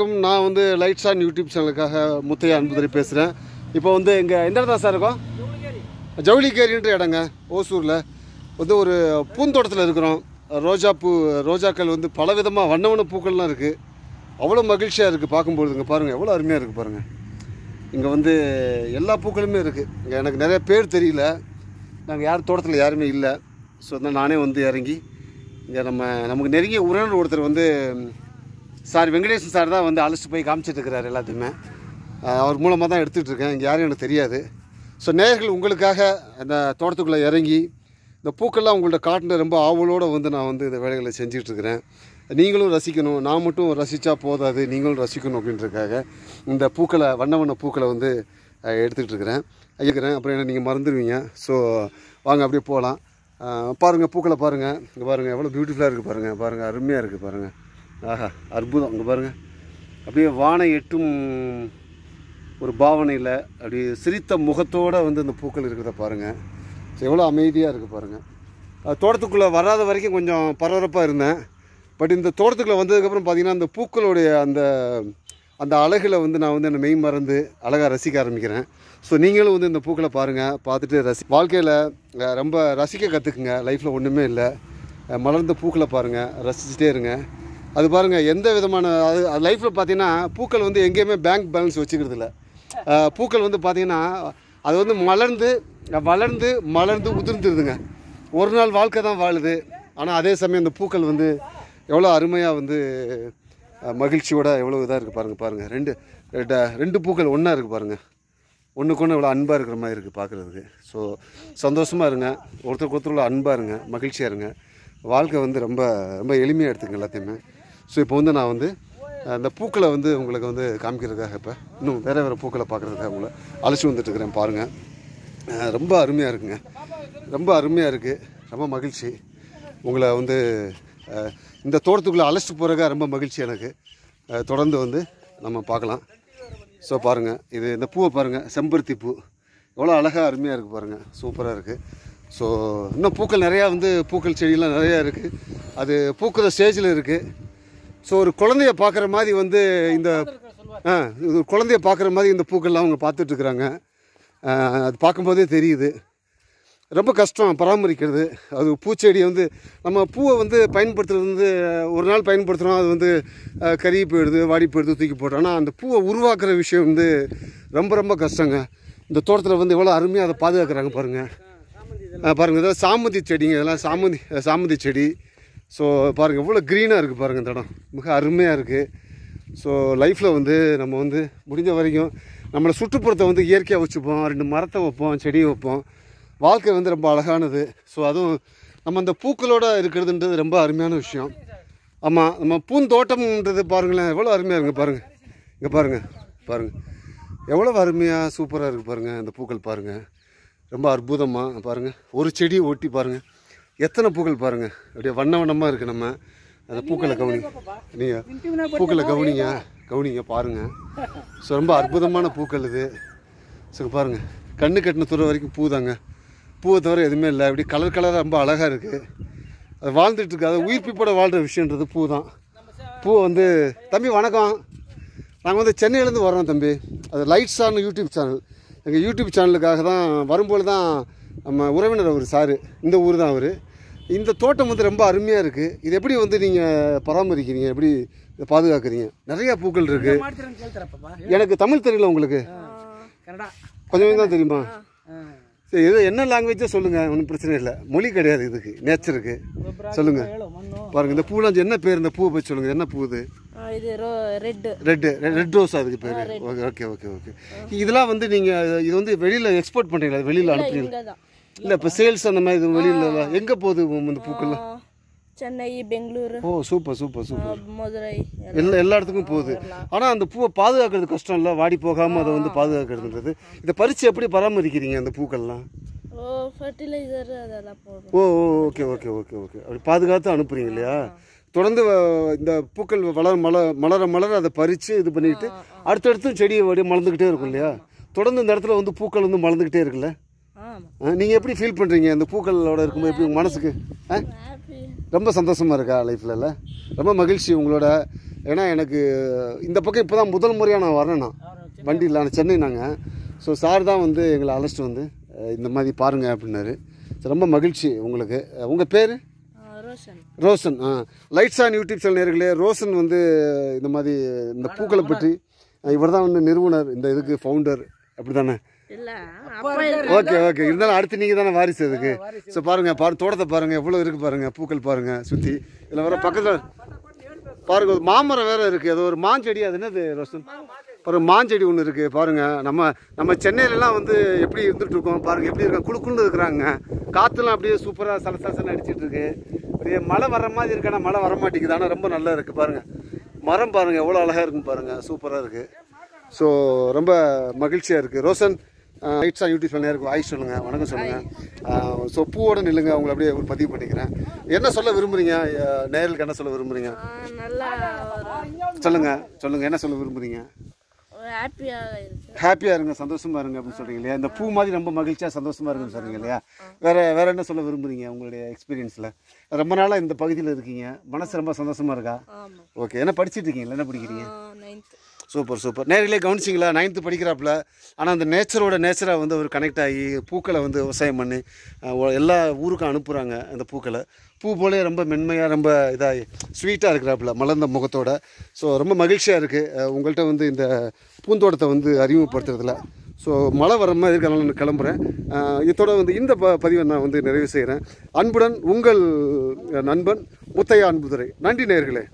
வணக்கம். நான் வந்து லைட்ஸ் ஆன் யூடியூப் சேனலுக்காக முத்தையா அன்புதுரை பேசுகிறேன். இப்போ வந்து எங்கே எந்த இடத்துல சார் இருக்கோம்? ஜவுளிக்கேரின்ற இடங்க, ஓசூரில் வந்து ஒரு பூந்தோட்டத்தில் இருக்கிறோம். ரோஜாக்கள் வந்து பலவிதமாக வண்ண பூக்கள்லாம் இருக்குது. அவ்வளோ மகிழ்ச்சியாக இருக்குது பார்க்கும்பொழுதுங்க. பாருங்கள் எவ்வளோ அருமையாக இருக்குது பாருங்கள். இங்கே வந்து எல்லா பூக்களுமே இருக்குது. இங்கே எனக்கு நிறைய பேர் தெரியல, நாங்கள் யார் தோட்டத்தில் யாருமே இல்லை. ஸோ அதனால் நானே வந்து இறங்கி இங்கே நமக்கு நெருங்கிய உறவினர் ஒருத்தர் வந்து சார் வெங்கடேசன் சார் தான் வந்து அழைச்சிட்டு போய் காமிச்சிட்டு இருக்கிறார் எல்லாத்தையுமே. அவர் மூலமாக தான் எடுத்துகிட்டு இருக்கேன். இங்கே யாரும் எனக்கு தெரியாது. ஸோ நேயர்கள் உங்களுக்காக அந்த தோட்டத்துக்குள்ளே இறங்கி இந்த பூக்கள்லாம் உங்கள்கிட்ட காட்டின ரொம்ப ஆவலோடு வந்து நான் வந்து இந்த வேலைகளை செஞ்சிட்ருக்கிறேன். நீங்களும் ரசிக்கணும், நான் மட்டும் ரசித்தா போதாது, நீங்களும் ரசிக்கணும் அப்படின்றதுக்காக இந்த பூக்களை வண்ண பூக்களை வந்து எடுத்துகிட்டு இருக்கிறேன். அப்புறம் என்ன நீங்கள் மறந்துடுவீங்க. ஸோ வாங்க அப்படியே போகலாம். பாருங்கள் பூக்களை பாருங்கள். இங்கே பாருங்கள் எவ்வளோ பியூட்டிஃபுல்லாக இருக்குது பாருங்கள். பாருங்கள் அருமையாக இருக்குது பாருங்கள். ஆஹா அற்புதம். இங்கே பாருங்கள் அப்படியே வானை எட்டும் ஒரு பாவனையில் அப்படி சிரித்த முகத்தோடு வந்து இந்த பூக்கள் இருக்கிறத பாருங்கள். ஸோ எவ்வளோ அமைதியாக இருக்குது பாருங்கள். தோட்டத்துக்குள்ளே வராத வரைக்கும் கொஞ்சம் பரபரப்பாக இருந்தேன். பட் இந்த தோட்டத்துக்குள்ளே வந்ததுக்கப்புறம் பார்த்திங்கன்னா அந்த பூக்களுடைய அந்த அழகில் வந்து நான் வந்து என்னை மெய் மறந்து அழகாக ரசிக்க ஆரம்பிக்கிறேன். ஸோ நீங்களும் வந்து இந்த பூக்களை பாருங்கள், பார்த்துட்டு வாழ்க்கையில் ரொம்ப ரசிக்க கற்றுக்குங்க. லைஃப்பில் ஒன்றுமே இல்லை, மலர்ந்த பூக்களை பாருங்கள், ரசிச்சுட்டே இருங்க. அது பாருங்கள் எந்த விதமான அது லைஃப்பில் பார்த்தீங்கன்னா பூக்கள் வந்து எங்கேயுமே பேங்க் பேலன்ஸ் வச்சுக்கிறது இல்லை. பூக்கள் வந்து பார்த்திங்கன்னா அது வந்து வளர்ந்து உதிர்ந்துருதுங்க. ஒரு நாள் வாழ்க்கை தான் வாழுது. ஆனால் அதே சமயம் இந்த பூக்கள் வந்து எவ்வளோ அருமையாக வந்து மகிழ்ச்சியோட எவ்வளோ இதாக இருக்குது பாருங்கள். ரெண்டு பூக்கள் ஒன்றா இருக்குது பாருங்கள். ஒன்றுக்கு ஒன்று எவ்வளோ அன்பாக இருக்கிற மாதிரி இருக்குது பார்க்குறதுக்கு. ஸோ சந்தோஷமாக இருங்க, ஒருத்தருக்கு அன்பாக இருங்க, மகிழ்ச்சியாக இருங்க. வாழ்க்கை வந்து ரொம்ப ரொம்ப எளிமையாக எடுத்துங்க எல்லாத்தையுமே. ஸோ இப்போ வந்து நான் வந்து அந்த பூக்களை வந்து உங்களுக்கு வந்து காமிக்கிறதுக்காக இப்போ இன்னும் வேறு பூக்களை பார்க்குறதுக்காக உங்களை அழைச்சி வந்துட்டுருக்கிறேன். பாருங்கள் ரொம்ப அருமையாக இருக்குங்க, ரொம்ப அருமையாக இருக்குது. ரொம்ப மகிழ்ச்சி உங்களை வந்து இந்த தோட்டத்துக்குள்ளே அழைச்சிட்டு போகிறதுக்காக ரொம்ப மகிழ்ச்சி எனக்கு. தொடர்ந்து வந்து நம்ம பார்க்கலாம். ஸோ பாருங்கள் இந்த பூவை பாருங்கள், செம்பருத்தி பூ எவ்வளோ அழகாக அருமையாக இருக்குது பாருங்கள், சூப்பராக இருக்குது. ஸோ இன்னும் பூக்கள் நிறையா வந்து பூக்கள் செடியெலாம் நிறையா இருக்குது. அது பூக்கிற ஸ்டேஜில் இருக்குது. ஸோ ஒரு குழந்தைய பார்க்குற மாதிரி வந்து இது குழந்தைய பார்க்குற மாதிரி இந்த பூக்கள்லாம் அவங்க பார்த்துட்ருக்குறாங்க. அது பார்க்கும்போதே தெரியுது. ரொம்ப கஷ்டம் பராமரிக்கிறது. அது பூச்செடியை வந்து நம்ம பூவை வந்து பயன்படுத்துறது வந்து ஒரு நாள் பயன்படுத்துகிறோம், அது வந்து கருகி போயிடுது, வாடி போயிடுது, தூக்கி போடுறோம். ஆனால் அந்த பூவை உருவாக்குற விஷயம் வந்து ரொம்ப ரொம்ப கஷ்டங்க. இந்த தோட்டத்தில் வந்து எவ்வளோ அருமையாக அதை பாதுகாக்கிறாங்க பாருங்கள். பாருங்கள் இதெல்லாம் சாமந்தி செடிங்க, இதெல்லாம் சாமந்தி செடி. ஸோ பாருங்கள் எவ்வளோ க்ரீனாக இருக்குது பாருங்கள். இந்த இடம் மிக அருமையாக இருக்குது. ஸோ லைஃப்பில் வந்து நம்ம வந்து முடிஞ்ச வரைக்கும் நம்மளை சுற்றுப்புறத்தை வந்து இயற்கையாக வச்சுப்போம், 2 மரத்தை வைப்போம், செடியை வைப்போம். வாழ்க்கை வந்து ரொம்ப அழகானது. ஸோ அதுவும் நம்ம அந்த பூக்களோடு இருக்கிறதுன்றது ரொம்ப அருமையான விஷயம். ஆமாம், நம்ம பூந்தோட்டம்ன்றது பாருங்களேன் எவ்வளோ அருமையாக இருக்குது பாருங்கள். இங்கே பாருங்கள் எவ்வளோ அருமையாக சூப்பராக இருக்குது பாருங்கள். அந்த பூக்கள் பாருங்கள் ரொம்ப அற்புதமாக பாருங்கள். ஒரு செடியை ஒட்டி பாருங்கள் எத்தனை பூக்கள் பாருங்கள். அப்படியே வண்ணமாக இருக்குது. நம்ம அந்த பூக்களை நீங்கள் பூக்களை கவனிங்க பாருங்கள். ஸோ ரொம்ப அற்புதமான பூக்கள் இது. ஸோ பாருங்கள் கண்ணு கட்டின தூரம் வரைக்கும் பூ தாங்க, பூவை தவிர எதுவுமே இல்லை. அப்படி கலராக ரொம்ப அழகாக இருக்குது. அது வாழ்ந்துட்டுருக்கு. அது உயிர்ப்பிப்போட வாழ்கிற விஷயன்றது பூ தான். பூ வந்து தம்பி வணக்கம், நாங்கள் வந்து சென்னையிலேருந்து வரோம் தம்பி. அது லைட்ஸ் ஆன் யூடியூப் சேனல். எங்கள் யூடியூப் சேனலுக்காக தான் வரும்போது தான் நம்ம உறவினர் அவர் சார், இந்த ஊர் தான் அவர். இந்த தோட்டம் வந்து ரொம்ப அருமையாக இருக்குது. இது எப்படி வந்து நீங்கள் பராமரிக்கிறீங்க, எப்படி இதை பாதுகாக்கிறீங்க? நிறையா பூக்கள் இருக்குது. எனக்கு தமிழ் தெரியல, உங்களுக்கு கொஞ்சம் தான் தெரியுமா? சரி, இது என்ன லாங்குவேஜோ சொல்லுங்கள், ஒன்றும் பிரச்சனை இல்லை. மொழி கிடையாது இதுக்கு, நேச்சருக்கு. சொல்லுங்கள் பாருங்கள். இந்த பூலாம் என்ன பேர்? இந்த பூவை பற்றி சொல்லுங்கள். என்ன பூ இது? ரெட் ரோஸ் அதுக்கு பேர். ஓகே. இதெல்லாம் வந்து நீங்கள் இது வந்து வெளியில் எக்ஸ்போர்ட் பண்ணுறீங்களா, வெளியில் அனுப்புறீங்களா? இல்லை இப்போ சேல்ஸ் அந்த மாதிரி இது வெளியில் எங்கே போகுது இந்த பூக்கள்லாம்? சென்னை, பெங்களூரு. ஓ சூப்பர், மதுரை, எல்லா இடத்துக்கும் போகுது. ஆனால் அந்த பூவை பாதுகாக்கிறது கஷ்டம் இல்லை, வாடி போகாமல் அதை வந்து பாதுகாக்கிறதுன்றது. இதை பறித்து எப்படி பராமரிக்கிறீங்க அந்த பூக்கள்லாம்? ஃபர்டிலைசர் அதெல்லாம் போடுறோம். ஓகே. அப்படி பாதுகாத்து அனுப்புறீங்க இல்லையா? தொடர்ந்து இந்த பூக்கள் மலர அதை பறித்து இது பண்ணிட்டு அடுத்தடுத்து செடியை மலர்ந்துக்கிட்டே இருக்கும் இல்லையா? தொடர்ந்து இந்த இடத்துல வந்து பூக்கள் வந்து மலர்ந்துக்கிட்டே இருக்குல்ல? ஆமாம். நீங்கள் எப்படி ஃபீல் பண்ணுறீங்க இந்த பூக்களோட இருக்கும்போது எப்படி உங்கள் மனசுக்கு ஹாப்பி. ரொம்ப சந்தோஷமாக இருக்கா லைஃப்ல? ரொம்ப மகிழ்ச்சி உங்களோட. ஏன்னா எனக்கு இந்த பக்கம் இப்போ தான் முதல் முறையாக நான் வரேன். நான் வண்டியில் நான் சென்னை நாங்கள். ஸோ சார் தான் வந்து எங்களை அழைச்சிட்டு வந்து இந்த மாதிரி பாருங்கள் அப்படின்னாரு. ஸோ ரொம்ப மகிழ்ச்சி உங்களுக்கு. உங்கள் பேர்? Roshan. Roshan. Lights on YouTube channel நேயர்களே, ரோஷன் வந்து இந்த மாதிரி இந்த பூக்களை பற்றி இவர் தான் வந்து நிறுவனர், இந்த இதுக்கு ஃபவுண்டர், அப்படி தானே? இல்லை ஓகே ஓகே. இருந்தாலும் அடுத்து நீங்கள் தானே வாரிசு இதுக்கு. ஸோ பாருங்கள் தோட்டத்தை பாருங்கள், எவ்வளோ இருக்குது பாருங்கள், பூக்கள் பாருங்கள் சுற்றி. இதில் வர பக்கத்தில் பாருங்கள் ஒரு மாமரம் வேறு இருக்குது, அது ஒரு மாஞ்செடி. அது என்னது ரோஷன்? பாருங்கள் மாஞ்செடி ஒன்று இருக்குது பாருங்கள். நம்ம சென்னையிலலாம் வந்து எப்படி இருந்துகிட்ருக்கோம் பாருங்கள், எப்படி இருக்காங்க, குழுக்குன்னு இருக்கிறாங்க. காற்றுலாம் அப்படியே சூப்பராக சலசலன்னு அடிச்சிட்டு இருக்கு. அப்படியே மழை வர்ற மாதிரி இருக்கு, ஆனால் மழை வர மாட்டேங்குது. ஆனால் ரொம்ப நல்லா இருக்குது பாருங்கள். மரம் பாருங்கள் எவ்வளோ அழகாக இருக்குன்னு பாருங்கள், சூப்பராக இருக்குது. ஸோ ரொம்ப மகிழ்ச்சியாக இருக்குது. Roshan lights on YouTube channel நேருக்கு வாய் சொல்லுங்கள், வணக்கம் சொல்லுங்கள். ஸோ பூவோடு நில்லுங்க, அவங்களை அப்படியே ஒரு பதிவு பண்ணிக்கிறேன். என்ன சொல்ல விரும்புகிறீங்க நேயர்களுக்கு, என்ன சொல்ல விரும்புகிறீங்க? நல்லா சொல்லுங்கள் என்ன சொல்ல விரும்புகிறீங்க? ஹாப்பியாக இருக்கு. ஹாப்பியாக இருங்க, சந்தோஷமாக இருங்க அப்படின்னு சொல்கிறீங்க இல்லையா? இந்த பூ மாதிரி ரொம்ப மகிழ்ச்சியாக சந்தோஷமாக இருக்குன்னு சொல்கிறீங்க இல்லையா? வேறு என்ன சொல்ல விரும்புகிறீங்க உங்களுடைய எக்ஸ்பீரியன்ஸில்? ரொம்ப நாளாக இந்த பகுதியில் இருக்கீங்க, மனசு ரொம்ப சந்தோஷமாக இருக்கா? ஆமாம். ஓகே. என்ன படிச்சுட்டு இருக்கீங்களா, என்ன படிக்கிறீங்க? 9th. சூப்பர். நேரிலே கவனிச்சிங்களா? 9th படிக்கிறாப்புல. ஆனால் அந்த நேச்சராக வந்து அவர் கனெக்ட் ஆகி பூக்களை வந்து விவசாயம் பண்ணி எல்லா ஊருக்கும் அனுப்புகிறாங்க. அந்த பூக்களை பூ போலே ரொம்ப மென்மையாக ரொம்ப இதாக ஸ்வீட்டாக இருக்கிறாப்புல மலர்ந்த முகத்தோட. ஸோ ரொம்ப மகிழ்ச்சியாக இருக்குது உங்கள்கிட்ட வந்து இந்த பூந்தோட்டத்தை வந்து அறிமுகப்படுத்துறதுல. ஸோ மழை வர மாதிரி இருக்கனால நான் கிளம்புறேன். இதோட வந்து இந்த பதிவை நான் வந்து நிறைவு செய்கிறேன். அன்புடன் உங்கள் நண்பன் முத்தையா அன்புதுரை. நன்றி நேயர்களே.